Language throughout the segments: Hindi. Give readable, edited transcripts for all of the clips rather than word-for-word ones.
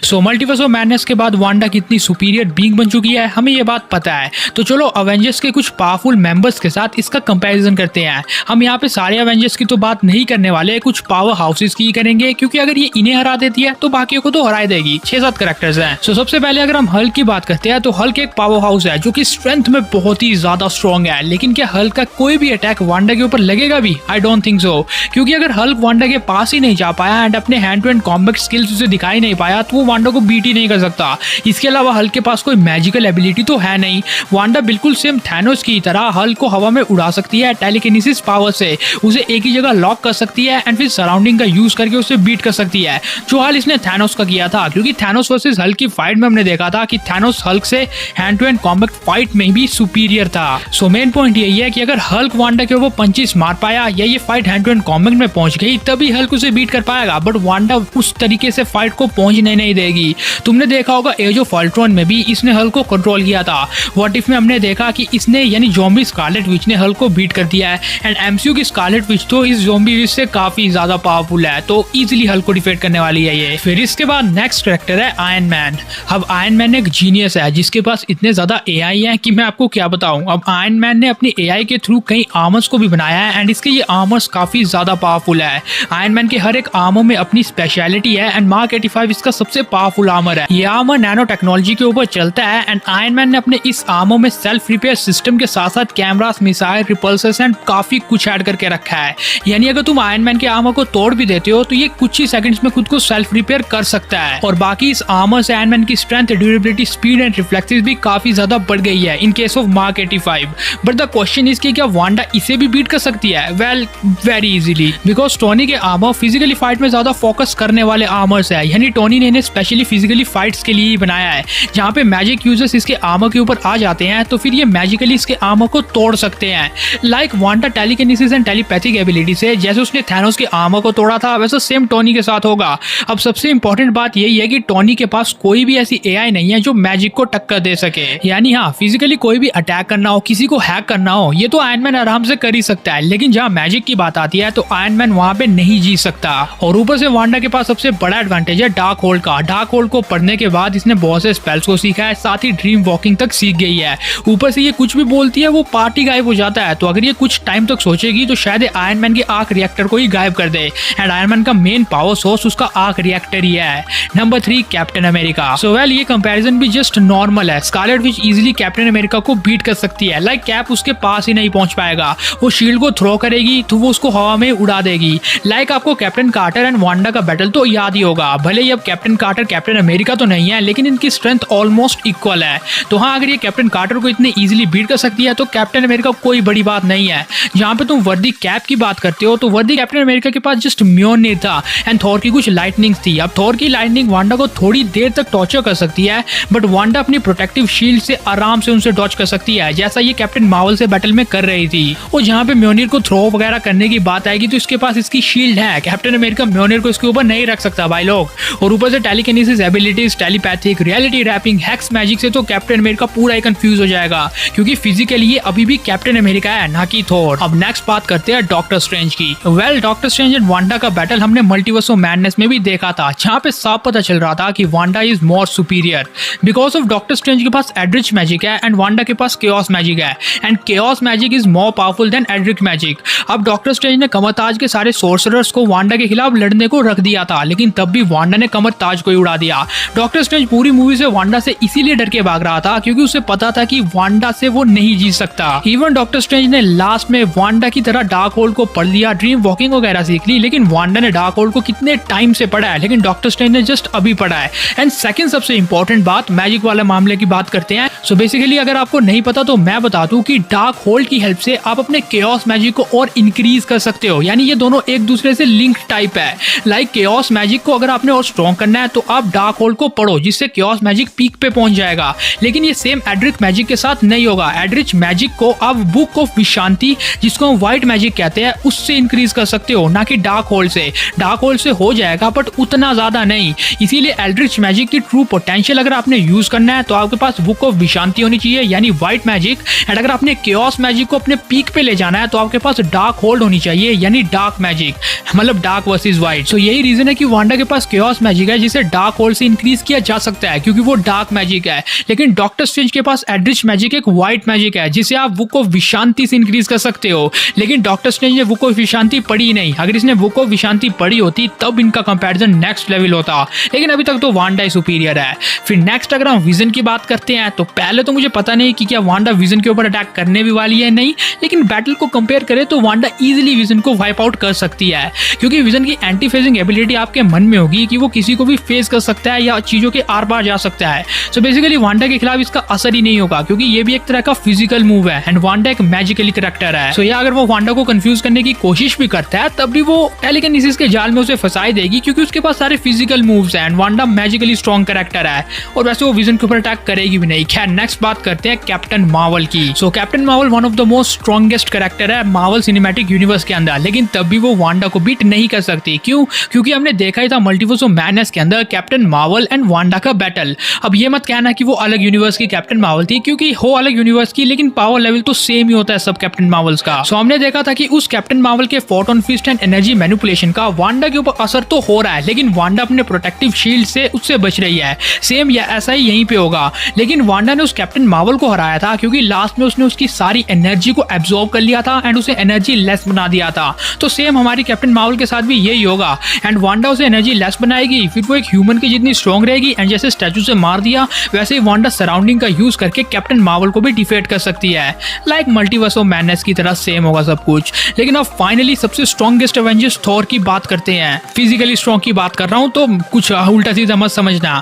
सो मल्टीवर्स ऑफ मैडनेस के बाद वांडा कितनी सुपीरियर बीइंग बन चुकी है हमें ये बात पता है। तो चलो अवेंजर्स के कुछ पावरफुल मेंबर्स के साथ इसका कंपैरिजन करते हैं। हम यहाँ पे सारे अवेंजर्स की तो बात नहीं करने वाले, कुछ पावर हाउसेस की करेंगे, क्योंकि अगर ये इन्हें हरा देती है तो बाकियों को तो हरा देगी। 6-7 कैरेक्टर्स हैं। सो सबसे पहले अगर हम हल्क की बात करते हैं तो हल्क एक पावर हाउस है जो कि स्ट्रेंथ में बहुत ही ज्यादा स्ट्रॉन्ग है। लेकिन क्या हल्क का कोई भी अटैक वांडा के ऊपर लगेगा भी? आई डोंट थिंक सो, क्योंकि अगर हल्क वांडा के पास ही नहीं जा पाया एंड अपने hand to hand combat skills उसे दिखाई नहीं पाया तो वो वांडा को बीट ही नहीं कर सकता। इसके अलावा हल्क के पास कोई मैजिकल एबिलिटी तो है नहीं। वांडा बिल्कुल सेम थैनोस की तरह हल्क को हवा में उड़ा सकती है, टेलीकिनेसिस पावर से उसे एक ही जगह लॉक कर सकती है एंड फिर सराउंडिंग का यूज करके उसे बीट कर सकती है, जो हाल इसने थैनोस का किया था। क्योंकि थैनोस वर्सेस हल्क की फाइट में हमने देखा था कि थैनोस हल्क से hand to hand combat fight में भी सुपीरियर था। सो मेन पॉइंट यही है कि अगर हल्क वांडा के ऊपर पंचेस मार पाया या ये fight hand to hand combat में पहुंच गई तभी हल्क उसे बीट कर पाएगा, बट वांडा उस तरीके से फाइट को पहुंचने नहीं देगी। तुमने देखा होगा एज ऑफ अल्ट्रॉन में भी इसने हल्क को कंट्रोल किया था। व्हाट इफ में हमने देखा कि इसने यानी ज़ॉम्बी स्कारलेट विच ने हल्क को बीट कर दिया है एंड एमसीयू की स्कारलेट विच तो इस ज़ॉम्बी विच से काफी ज्यादा पावरफुल है, तो इजीली हल्क को डिफीट करने वाली है ये। फिर इसके बाद नेक्स्ट कैरेक्टर है आयरन मैन। अब आयरन मैन एक जीनियस है जिसके पास इतने ज्यादा एआई है कि मैं आपको क्या बताऊं। अब आयरन मैन ने अपनी एआई के थ्रू कई आर्मर्स को भी बनाया है एंड इसके ये आर्मर्स काफी ज्यादा पावरफुल है। आयरन मैन के हर एक आर्मर में अपनी स्पेशलिटी है एंड मार्क 85 इसका सबसे पावरफुल आर्मर है। ये आर्मर नैनो टेक्नोलॉजी के ऊपर चलता है एंड आयरन मैन ने अपने इस आर्मर में सेल्फ रिपेयर सिस्टम के साथ साथ कैमरास, मिसाइल, रिपल्सर्स एंड काफी कुछ ऐड करके रखा है। यानी अगर तुम आयरन मैन के आर्मर को तोड़ भी देते हो तो ये कुछ ही सेकंड्स में खुद को सेल्फ रिपेयर कर सकता है। और बाकी इस आर्मर से आयरन मैन की strength, durability, speed and reflexes भी काफी ज्यादा बढ़ गई है in case of mark 85। But the question is कि क्या वांडा इसे भी बीट कर सकती है? Well, very easily, because Tony के आर्मर फिजिकली फाइट में ज्यादा फोकस करने वाले आर्मर्स है। यानी टोनी ने इन्हें स्पेशली फिजिकली फाइट्स के लिए ही बनाया है। जहाँ पे मैजिक यूजर्स इसके आर्मर के ऊपर आ जाते हैं तो फिर ये मैजिकली इसके आर्मर को तोड़ सकते हैं। Like Wanda telekinesis and telepathic ability से जैसे उसने थैनोस के आर्मर को तोड़ा था वैसे सेम टोनी के साथ होगा। अब सबसे इंपॉर्टेंट बात यही है कि टोनी के पास कोई भी ऐसी एआई नहीं है जो मैजिक को टक्कर दे सके। यानी हाँ, फिजिकली कोई भी अटैक करना हो, किसी को हैक करना हो, ये तो आयरन मैन आराम से कर ही सकता है। लेकिन जहाँ मैजिक की बात आती है तो आयरन मैन वहाँ पे नहीं जीत सकता। और ऊपर से वांडा के पास सबसे बड़ा एडवांटेज है डार्क होल्ड का। डार्क होल्ड को पढ़ने के बाद इसने बहुत से स्पेल्स को सीखा है, साथ ही ड्रीम वॉकिंग तक सीख गई है। ऊपर से ये कुछ भी बोलती है वो पार्टी गायब हो जाता है। तो अगर ये कुछ टाइम तक सोचेगी तो शायद आयरन मैन के आर्क रिएक्टर को ही गायब कर दे एंड आयरन मैन का मेन पावर सोर्स उसका आर्क रिएक्टर ही है। Number 3, captain America. So well, ये कंपैरिजन भी जस्ट नॉर्मल है। Scarlet Witch easily captain America को बीट कर सकती है। लाइक कैप उसके पास ही नहीं पहुंच पाएगा, वो शील्ड को थ्रो करेगी तो वो उसको हवा में उड़ा देगी। लाइक आपको कैप्टन कार्टर एंड वांडा का बैटल तो याद ही होगा। भले ही अब कैप्टन कार्टर कैप्टन अमेरिका तो नहीं है लेकिन इनकी स्ट्रेंथ ऑलमोस्ट इक्वल है। तो हाँ, अगर ये कैप्टन कार्टर को इतने इजीली बीट कर सकती है तो कैप्टन अमेरिका कोई बड़ी बात नहीं है। जहाँ पे तुम वर्दी कैप की बात करते हो तो वर्दी कैप्टन अमेरिका के पास जस्ट म्योनिर था एंड थॉर की कुछ लाइटनिंग थी। अब थॉर की लाइटनिंग वांडा को थोड़ी देर तक टॉर्चर कर सकती है बट वांडा अपनी प्रोटेक्टिव शील्ड से आराम से उनसे डॉच कर सकती है, जैसा ये कैप्टन मार्वल से बैटल में कर रही थी। और जहाँ पे म्योनिर को थ्रो वगैरह करने की बात आएगी तो इसके पास इसकी शील्ड है। कैप्टन अमेरिका म्योनिर को इसके ऊपर नहीं रख सकता भाई लोग। और ऊपर से telekinesis abilities, telepathic, reality warping, hex magic से तो कैप्टन अमेरिका पूरा ही कंफ्यूज हो जाएगा, क्योंकि फिजिकली ये अभी भी कैप्टन अमेरिका है, ना कि थॉर। अब नेक्स्ट बात करते हैं डॉक्टर स्ट्रेंज की। Well, doctor strange and Wanda का बैटल हमने मल्टीवर्स ऑफ मैडनेस में भी देखा था, जहाँ पे साफ पता चल रहा था कि Wanda is more superior because of Doctor Strange के पास एड्रिच मैजिक है एंड वांडा के पास केओस मैजिक है and chaos magic is more powerful than Eldritch magic. अब डॉक्टर स्ट्रेंज ने कमरताज के सारे सोर्सरर्स को वांडा के खिलाफ लड़ने को रख दिया था, लेकिन तब भी वांडा ने कमरताज को ही उड़ा दिया। डॉक्टर स्ट्रेंज पूरी मूवी से वांडा से इसीलिए डर के भाग रहा था क्योंकि उसे पता था कि वांडा से वो नहीं जीत सकता। इवन डॉक्टर स्ट्रेंज ने लास्ट में वांडा की तरह डार्क होल्ड को पढ़ लिया, ड्रीम वॉकिंग वगैरह सीख ली, लेकिन वांडा ने डार्क होल्ड को कितने टाइम से पढ़ा है, लेकिन डॉक्टर स्ट्रेंज ने जस्ट अभी पढ़ा है। एंड सेकंड सबसे इंपॉर्टेंट बात, मैजिक वाले मामले की बात करते हैं। सो बेसिकली अगर आपको नहीं पता तो मैं बता दूं कि डार्क होल्ड की हेल्प से आप अपने केओस मैजिक को और इंक्रीज कर सकते हो। यानी ये दोनों एक दूसरे से लिंक टाइप है। लाइक केओस मैजिक को अगर आपने और स्ट्रॉन्ग करना है तो आप डार्क होल्ड को पढ़ो, जिससे केओस मैजिक पीक पे पहुंच जाएगा। लेकिन ये सेम एड्रिक मैजिक के साथ नहीं होगा। एड्रिच मैजिक को आप बुक ऑफ विशांति, जिसको हम व्हाइट मैजिक कहते हैं, उससे इंक्रीज कर सकते हो, ना कि डार्क होल्ड से। डार्क होल्ड से हो जाएगा बट उतना ज्यादा नहीं। इसीलिए एल्ड्रिच मैजिक की ट्रू पोटेंशियल अगर आपने यूज करना है तो आपके पास बुक ऑफ विशांति होनी चाहिए, यानी व्हाइट मैजिक। एंड अगर आपने केओस मैजिक को अपने पीक पे ले जाना है तो आपके पास डार्क होल्ड होनी चाहिए, यानी डार्क मैजिक, मतलब डार्क वर्सेस व्हाइट। सो यही रीजन है कि वांडा के पास केओस मैजिक है जिसे डार्क होल से इंक्रीज किया जा सकता है क्योंकि वो डार्क मैजिक है, लेकिन डॉक्टर स्ट्रेंज के पास एल्ड्रिच मैजिक एक व्हाइट मैजिक है जिसे आप बुक ऑफ विशांति से इंक्रीज कर सकते हो। लेकिन डॉक्टर स्ट्रेंज ने बुक ऑफ विशांति पढ़ी नहीं, अगर इसने बुक ऑफ विशांति पढ़ी होती तब इनका कंपैरिजन नेक्स्ट लेवल होता, लेकिन अभी तक तो वांडा ही सुपीरियर है। फिर नेक्स्ट अगर हम विजन की बात करते हैं तो पहले तो मुझे पता नहीं कि क्या वांडा विजन के ऊपर अटैक करने भी वाली है नहीं, लेकिन बैटल को कंपेयर करें तो वांडा इजीली विजन को वाइप आउट कर सकती है क्योंकि विजन की एंटी फेजिंग एबिलिटी आपके मन में होगी कि वो किसी को भी फेस कर सकता है या चीजों के आर पार जा सकता है। सो बेसिकली वांडा के खिलाफ इसका असर ही नहीं होगा क्योंकि ये भी एक तरह का फिजिकल मूव है एंड वांडा एक मैजिकली कैरेक्टर है। सो अगर वो वांडा को कंफ्यूज करने की कोशिश भी करता है तब भी वो टेलीकिनेसिस के जाल में उसे फंसाई देगी क्योंकि उसके पास सारे फिजिकल मूव्स हैं and Wanda magically strong character है और वैसे वो विजन के ऊपर अटैक करेगी भी नहीं। खैर नेक्स्ट बात करते हैं कैप्टन मार्वल की। So Captain Marvel one of the most strongest character है मार्वल सिनेमैटिक यूनिवर्स के अंदर, लेकिन तब भी वो वांडा को बीट नहीं कर सकती। क्यों? क्योंकि हमने देखा ही था मल्टीवर्स ऑफ मैडनेस के अंदर कैप्टन मार्वल एंड वांडा का बैटल। अब ये मत कहना कि वो अलग यूनिवर्स की कैप्टन मार्वल थी, क्योंकि हो अलग यूनिवर्स की लेकिन पावर लेवल तो सेम ही होता है सब कैप्टन मार्वल्स का। सो हमने देखा था कि उस कैप्टन मार्वल के photon fist and energy manipulation का वांडा के ऊपर असर तो हो रहा है, लेकिन वांडा अपने प्रोटेक्टिव शील्ड से उससे बच रही है। सेम या ऐसा ही यहीं पे होगा, लेकिन वांडा ने उस कैप्टन मार्वल को हराया था क्योंकि लास्ट में उसने उसकी सारी एनर्जी को एब्जॉर्ब कर लिया था एंड उसे एनर्जी लेस बना दिया था। तो सेम हमारी कैप्टन मार्वल के साथ भी यही होगा एंड वांडा उसे एनर्जी लेस बनाएगी, फिर वो एक ह्यूमन की जितनी स्ट्रॉन्ग रहेगी एंड जैसे स्टैचू से मार दिया वैसे ही वांडा सराउंडिंग का यूज करके कैप्टन मार्वल को भी डिफीट कर सकती है। लाइक मल्टीवर्स ऑफ मैडनेस की तरह सेम होगा सब कुछ। लेकिन अब फाइनली सबसे स्ट्रॉन्गेस्ट एवेंजर्स थॉर की बात करते हैं। फिजिकली स्ट्रॉन्ग की बात कर रहा हूँ तो कुछ उल्टा सीधा मत समझना।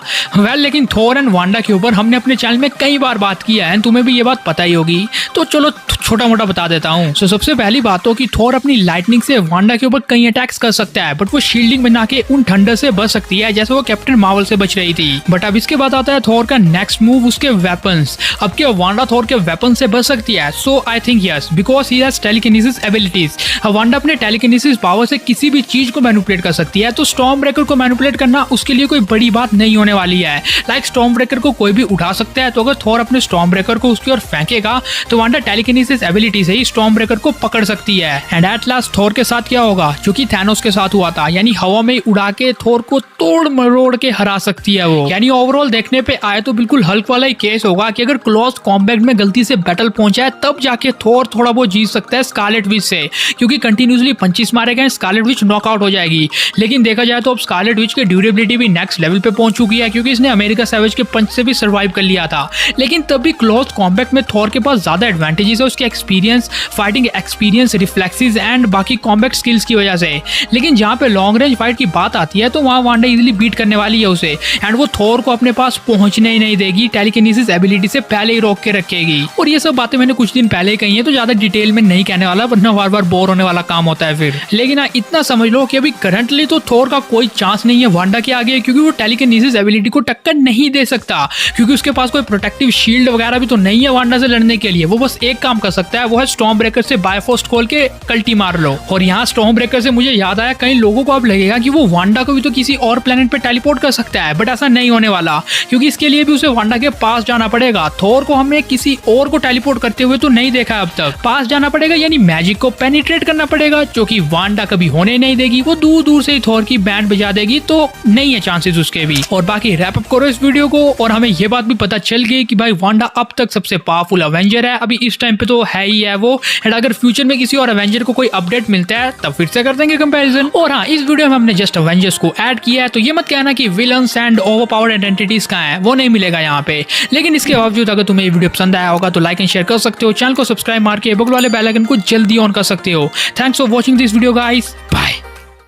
लेकिन थॉर एंड वांडा के ऊपर हमने अपने चैनल में कई बार बात किया है, तुम्हें भी ये बात पता ही होगी, तो चलो छोटा मोटा बता देता हूँ। सो सबसे पहली बात तो कि थॉर अपनी लाइटनिंग से वांडा के ऊपर कई अटैक्स कर सकता है, बट वो शील्डिंग बना के उन थंडर से बच सकती है जैसे वो कैप्टन मार्वल से बच रही थी। बट अब इसके बाद आता है थॉर का नेक्स्ट मूव, उसके वेपन्स। अब क्या वांडा थॉर के वेपन से बच सकती है? So I think yes, because he has telekinesis abilities. Wanda अपने टेलीकिनेसिस पावर से किसी भी चीज को मैनिपुलेट कर सकती है, तो स्टॉर्म ब्रेकर को मैनिपुलेट करना उसके लिए कोई बड़ी बात नहीं होने वाली है। लाइक स्टॉर्म ब्रेकर को कोई भी उठा सकता है, तो अगर थॉर अपने स्टॉर्म ब्रेकर को उसकी ओर फेंकेगा तो वांडा टेलीकिनेसिस एबिलिटी से ही स्टॉर्म ब्रेकर को पकड़ सकती है। एंड एट लास्ट थॉर के साथ क्या होगा जो कि थैनोस के साथ हुआ था, यानी हवा में उड़ा के थॉर को तोड़ मरोड़ के हरा सकती है वो। यानी ओवरऑल देखने पे आए तो बिल्कुल हल्क वाला ही केस होगा कि अगर क्लोज कॉम्बैट में गलती से बैटल पहुंचा है तब जाके थॉर थोड़ा बहुत जीत सकता है स्कारलेट विच से, क्योंकि कंटिन्यूसली पंचेस मारे गए स्कारलेट विच नॉकआउट हो जाएगी। लेकिन देखा जाए तो अब स्कारलेट विच की ड्यूरेबिलिटी भी नेक्स्ट लेवल पे पहुंच चुकी है क्योंकि इसने अमेरिका सैवेज के पंच से भी सर्वाइव कर लिया था। लेकिन तब भी क्लोज कॉम्बैट में थॉर के पास ज्यादा एडवांटेजेस है उसके experience, fighting experience, reflexes and बाकी कॉम्बैट स्किल्स की वजह से। लेकिन जहां पे लॉन्ग रेंज फाइट की बात आती है तो वहां वांडा इजीली बीट करने वाली है उसे एंड वो थॉर को अपने पास पहुंचने ही नहीं देगी, टेलीकिनेसिस एबिलिटी से पहले ही रोक के रखेगी। और ये सब बातें मैंने कुछ दिन पहले ही कही है तो ज्यादा डिटेल में नहीं कहने वाला, वरना बार बार बोर होने वाला काम होता है फिर। लेकिन इतना समझ लो कि अभी करंटली तो थॉर का कोई चांस नहीं है वांडा के आगे, क्योंकि वो टेलीकिनेसिस एबिलिटी को टक्कर नहीं दे सकता, क्योंकि उसके पास कोई प्रोटेक्टिव शील्ड वगैरह भी तो नहीं है वांडा से लड़ने के लिए। वो बस एक काम कर सकता है, वो है स्टॉर्म ब्रेकर से बायोफोर्स खोल के कल्टी मार लो। और यहाँ स्टॉर्म ब्रेकर से मुझे याद आया, कई लोगों को अब लगेगा कि वो वांडा को भी तो किसी और प्लेनेट पे टेलीपोर्ट कर सकता है, बट ऐसा नहीं होने वाला, क्योंकि इसके लिए भी उसे वांडा के पास जाना पड़ेगा। थॉर को हमने किसी और को टेलीपोर्ट करते हुए तो नहीं देखा अब तक, पास जाना पड़ेगा यानी मैजिक को पेनिट्रेट करना पड़ेगा, जो कि वांडा कभी होने नहीं देगी। वो दूर दूर से ही थॉर की बैंड बजा देगी, तो नहीं है चांसेस उसके भी। और बाकी रैप अप करो इस वीडियो को, और हमें ये बात भी पता चल गई कि भाई वांडा अब तक सबसे पावरफुल अवेंजर है, अभी इस टाइम पे तो है ही है वो। एंड अगर फ्यूचर में किसी और अवेंजर को कोई अपडेट मिलता है तब फिर से कर देंगे कंपैरिजन। और हाँ, इस वीडियो में हमने जस्ट अवेंजर्स को ऐड किया है, तो ये मत कहना कि villains and over powered identities कहाँ है, वो नहीं मिलेगा यहाँ पे। लेकिन इसके बावजूद अगर तुम्हें ये वीडियो पसंद आया होगा तो लाइक एंड शेयर कर सकते हो, चैनल को सब्सक्राइब मार के बगल वाले बेल आइकन को जल्दी ऑन कर सकते हो। Thanks for watching this video guys, bye.